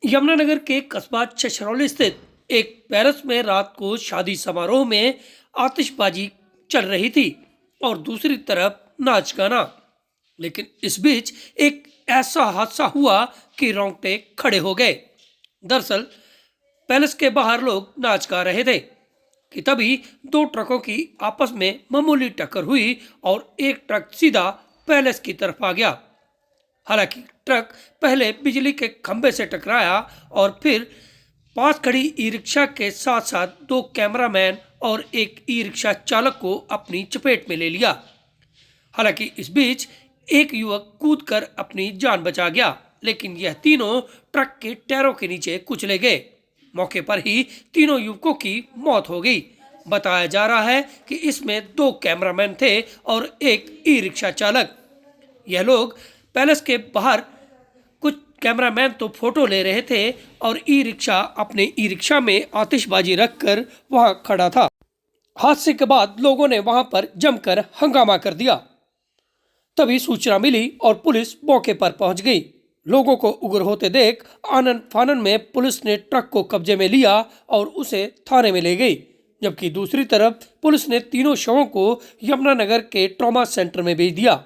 यमुनानगर के कस्बा छछरौली स्थित एक पैलेस में रात को शादी समारोह में आतिशबाजी चल रही थी और दूसरी तरफ नाच गाना। लेकिन इस बीच एक ऐसा हादसा हुआ कि रोंगटे खड़े हो गए। दरअसल पैलेस के बाहर लोग नाच गा रहे थे कि तभी दो ट्रकों की आपस में मामूली टक्कर हुई और एक ट्रक सीधा पैलेस की तरफ आ गया। हालांकि ट्रक पहले बिजली के खंभे से टकराया और फिर पास खड़ी ई रिक्शा के साथ साथ दो कैमरामैन और एक ई रिक्शा चालक को अपनी चपेट में ले लिया। हालांकि इस बीच एक युवक कूदकर अपनी जान बचा गया, लेकिन यह तीनों ट्रक के टायरों के नीचे कुचले गए। मौके पर ही तीनों युवकों की मौत हो गई। बताया जा रहा है कि इसमें दो कैमरामैन थे और एक ई रिक्शा चालक। यह लोग पैलेस के बाहर कुछ कैमरामैन तो फोटो ले रहे थे और ई रिक्शा अपने ई रिक्शा में आतिशबाजी रखकर वहां खड़ा था। हादसे के बाद लोगों ने वहां पर जमकर हंगामा कर दिया। तभी सूचना मिली और पुलिस मौके पर पहुंच गई। लोगों को उग्र होते देख आनन फानन में पुलिस ने ट्रक को कब्जे में लिया और उसे थाने में ले गई, जबकि दूसरी तरफ पुलिस ने तीनों शवों को यमुनानगर के ट्रॉमा सेंटर में भेज दिया।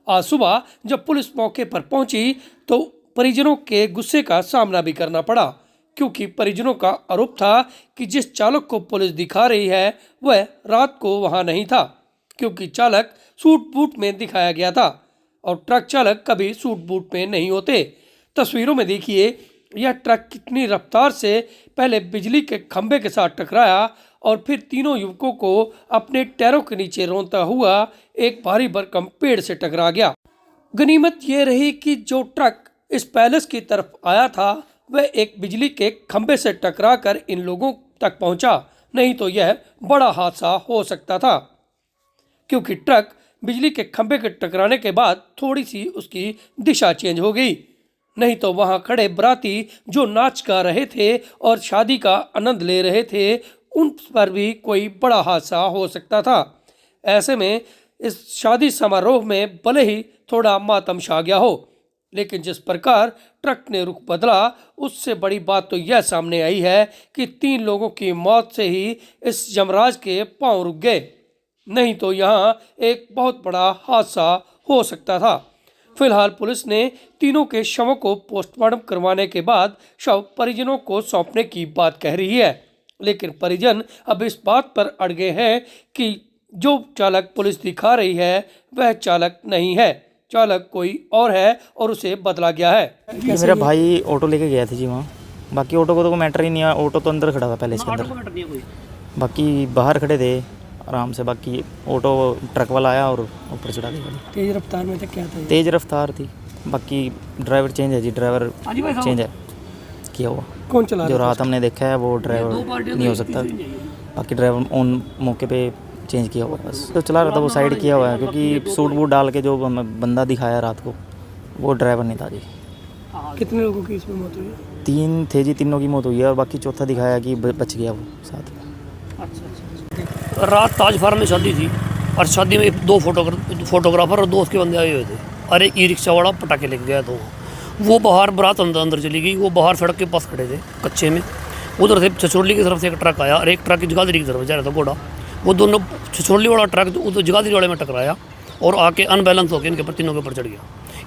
आज सुबह जब पुलिस मौके पर पहुंची तो परिजनों के गुस्से का सामना भी करना पड़ा, क्योंकि परिजनों का आरोप था कि जिस चालक को पुलिस दिखा रही है वह रात को वहां नहीं था, क्योंकि चालक सूट बूट में दिखाया गया था और ट्रक चालक कभी सूट बूट में नहीं होते। तस्वीरों में देखिए यह ट्रक कितनी रफ्तार से पहले बिजली के खंभे के साथ टकराया और फिर तीनों युवकों को अपने टायरों के नीचे रोंता हुआ एक भारी भरकम पेड़ से टकरा गया। गनीमत यह रही कि जो ट्रक इस पैलेस की तरफ आया था वह एक बिजली के खंभे से टकराकर इन लोगों तक पहुंचा, नहीं तो यह बड़ा हादसा हो सकता था, क्योंकि ट्रक बिजली के खंभे के टकराने के बाद थोड़ी सी उसकी दिशा चेंज हो गई। नहीं तो वहां खड़े बराती जो नाच गा रहे थे और शादी का आनंद ले रहे थे, उन पर भी कोई बड़ा हादसा हो सकता था। ऐसे में इस शादी समारोह में भले ही थोड़ा मातम छा गया हो, लेकिन जिस प्रकार ट्रक ने रुख बदला उससे बड़ी बात तो यह सामने आई है कि 3 लोगों की मौत से ही इस यमराज के पांव रुक गए, नहीं तो यहाँ एक बहुत बड़ा हादसा हो सकता था। फिलहाल पुलिस ने तीनों के शवों को पोस्टमार्टम करवाने के बाद शव परिजनों को सौंपने की बात कह रही है, लेकिन परिजन अब इस बात पर अड़ गए हैं कि जो चालक पुलिस दिखा रही है वह चालक नहीं है, चालक कोई और है और उसे बदला गया है। मेरा भाई ऑटो लेके गया था जी वहाँ, बाकी ऑटो को तो मैटर ही नहीं है। ऑटो तो अंदर खड़ा था पहले इसके अंदर, बाकी बाहर खड़े थे आराम से। बाकी ऑटो ट्रक वाला आया और ऊपर चढ़ा दिया। तेज रफ्तार में था क्या था? तेज रफ्तार थी। बाकी ड्राइवर चेंज है जी, ड्राइवर चेंज है किया हुआ। कौन चला? जो रात हमने देखा है वो ड्राइवर नहीं हो सकता, बाकी ड्राइवर ऑन मौके पे चेंज किया हुआ बस। तो चला रहा था वो साइड किया हुआ है, क्योंकि सूट बूट डाल के जो बंदा दिखाया रात को वो ड्राइवर नहीं था जी। कितने लोगों की इसमें मौत हुई? 3 थे जी, तीनों की मौत हुई है और बाकी चौथा दिखाया कि बच गया वो साथ में। रात ताज फार्म में शादी थी और शादी में 2 फोटोग्राफर और 2 उसके बंदे आए हुए थे और एक ई रिक्शा वाला पटाखे लेके गया। तो वो बाहर बारात अंदर चली गई। वो बाहर सड़क के पास खड़े थे कच्चे में। उधर से छछरौली की तरफ से एक ट्रक आया और एक ट्रक जगाधरी की तरफ जा रहा था घोड़ा। वो दोनों छछरौली वाला ट्रक उधर जगाधरी वाले में टकराया और आके अनबैलेंस होकर इनके ऊपर तीनों के ऊपर चढ़ गया।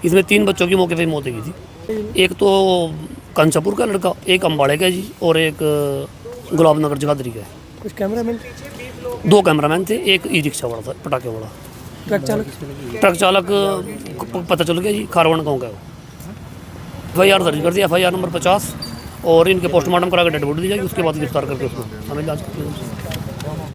इसमें 3 बच्चों की मौके पर मौत हुई थी। एक तो कंचापुर का लड़का, एक अम्बाड़े का जी और एक गुलाबनगर जगाधरी का है। कुछ कैमरामैन? 2 कैमरामैन थे, एक ई रिक्शा वाला था पटाखे वाला। ट्रक चालक पता चल गया जी, खारवण गाँव का है वो। FIR दर्ज कर दिया, FIR नंबर 50, और इनके पोस्टमार्टम करा के डेड बॉडी दी जाएगी। उसके बाद गिरफ्तार करके उसको हमें जांच करनी है।